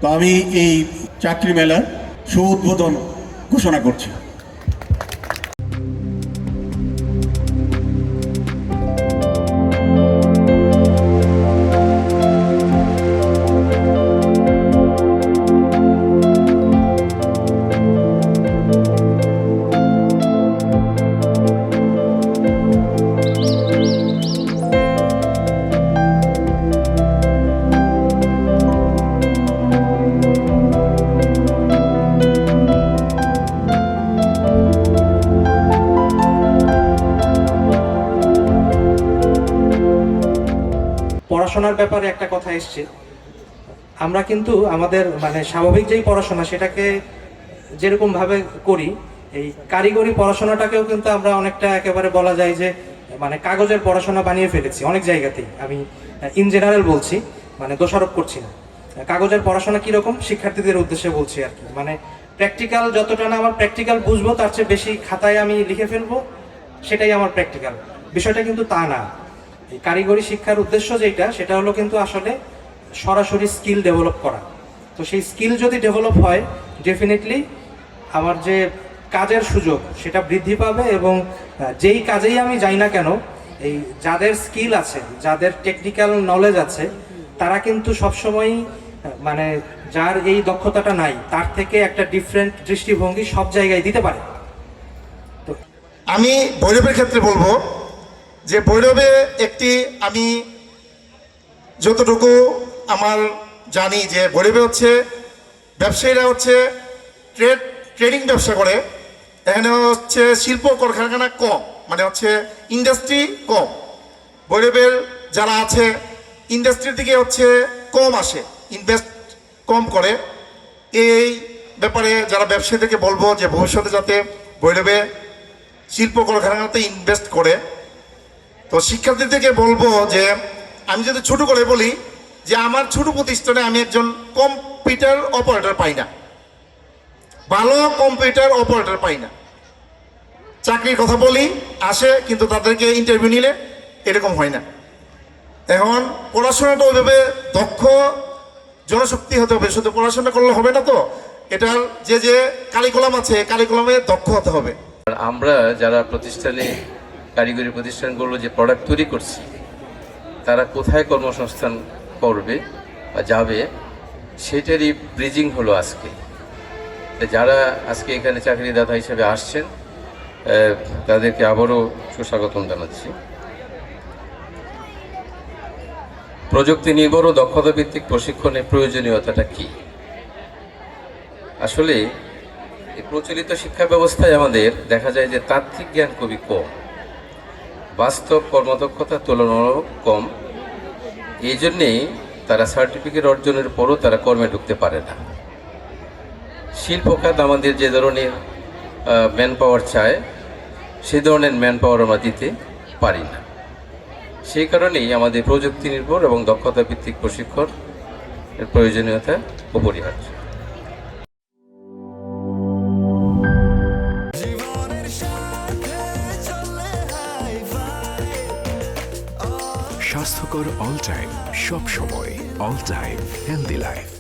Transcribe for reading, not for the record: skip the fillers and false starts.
তো আমি এই চাকরি মেলার শুভ উদ্বোধন ঘোষণা করছি। পড়াশোনার ব্যাপারে একটা কথা এসছে, আমরা কিন্তু আমাদের মানে স্বাভাবিক যেই পড়াশোনা সেটাকে যেরকম ভাবে করি, এই কারিগরি পড়াশোনাটাকেও কিন্তু আমরা অনেকটা একেবারে বলা যায় যে মানে কাগজের পড়াশোনা বানিয়ে ফেলেছি অনেক জায়গাতেই। আমি ইন জেনারেল বলছি, মানে দোষারোপ করছি না। কাগজের পড়াশোনা কীরকম শিক্ষার্থীদের উদ্দেশ্যে বলছি আর কি, মানে প্র্যাকটিক্যাল যতটা না আমার প্র্যাকটিক্যাল বুঝবো তার চেয়ে বেশি খাতায় আমি লিখে ফেলবো, সেটাই আমার প্র্যাকটিক্যাল। বিষয়টা কিন্তু তা না। এই কারিগরি শিক্ষার উদ্দেশ্য যেটা, সেটা হলো কিন্তু আসলে সরাসরি স্কিল ডেভেলপ করা। তো সেই স্কিল যদি ডেভেলপ হয়, ডেফিনেটলি আমার যে কাজের সুযোগ সেটা বৃদ্ধি পাবে, এবং যেই কাজেই আমি যাই না কেন, এই যাদের স্কিল আছে, যাদের টেকনিক্যাল নলেজ আছে, তারা কিন্তু সবসময়ই মানে যার এই দক্ষতাটা নাই তার থেকে একটা ডিফারেন্ট দৃষ্টিভঙ্গি সব জায়গায় দিতে পারে। তো আমি ভৈরবের ক্ষেত্রে বলবো যে ভৈরবে একটি, আমি যতটুকু আমার জানি যে ভৈরবে হচ্ছে ব্যবসায়ীরা হচ্ছে ট্রেডিং ব্যবসা করে, এখানে হচ্ছে শিল্প কারখানা কম, মানে হচ্ছে ইন্ডাস্ট্রি কম। ভৈরবের যারা আছে ইন্ডাস্ট্রির দিকে হচ্ছে কম আসে, ইনভেস্ট কম করে। এই ব্যাপারে যারা ব্যবসায়ীদেরকে বলবো যে ভবিষ্যতে যাতে ভৈরবে শিল্প কলকারখানাতে ইনভেস্ট করে। তো শিক্ষার্থীদেরকে বলবো যে আমি যদি ছোট করে বলি যে আমার ছোট প্রতিষ্ঠানে আমি একজন কম্পিউটার অপারেটর পাই না, ভালো কম্পিউটার অপারেটর পাই না। চাকরির কথা বলি আসে, কিন্তু তাদেরকে ইন্টারভিউ নিলে এরকম হয় না। এখন পড়াশোনাটা ওইভাবে দক্ষ জনশক্তি হতে হবে, শুধু পড়াশোনা করলে হবে না। তো এটার যে কারিকুলাম আছে, কারিকুলামে দক্ষ হতে হবে। আমরা যারা প্রতিষ্ঠানে কারিগরি প্রতিষ্ঠানগুলো যে প্রোডাক্ট তৈরি করছি, তারা কোথায় কর্মসংস্থান করবে বা যাবে, সেটারই ব্রিজিং হলো আজকে। যারা আজকে এখানে চাকরিদাতা হিসেবে আসছেন তাদেরকে আবারও সুস্বাগতম জানাচ্ছি। প্রযুক্তি নির্ভর ও দক্ষতা ভিত্তিক প্রশিক্ষণের প্রয়োজনীয়তাটা কি? আসলে এই প্রচলিত শিক্ষা ব্যবস্থায় আমাদের দেখা যায় যে তাত্ত্বিক জ্ঞান খুবই কম, বাস্তব কর্মদক্ষতা তুলনামূলক কম। এই জন্যেই তারা সার্টিফিকেট অর্জনের পরও তারা কর্মে ঢুকতে পারে না। শিল্প খাত আমাদের যে ধরনের ম্যান পাওয়ার চায়, সেই ধরনের ম্যান পাওয়ার আমরা দিতে পারি না। সেই কারণেই আমাদের প্রযুক্তি নির্ভর এবং দক্ষতা ভিত্তিক প্রশিক্ষণ এর প্রয়োজনীয়তা অপরিহার্য। স্বাস্থ্যকর অল টাইম, সব সময় অল টাইম হেলদি লাইফ।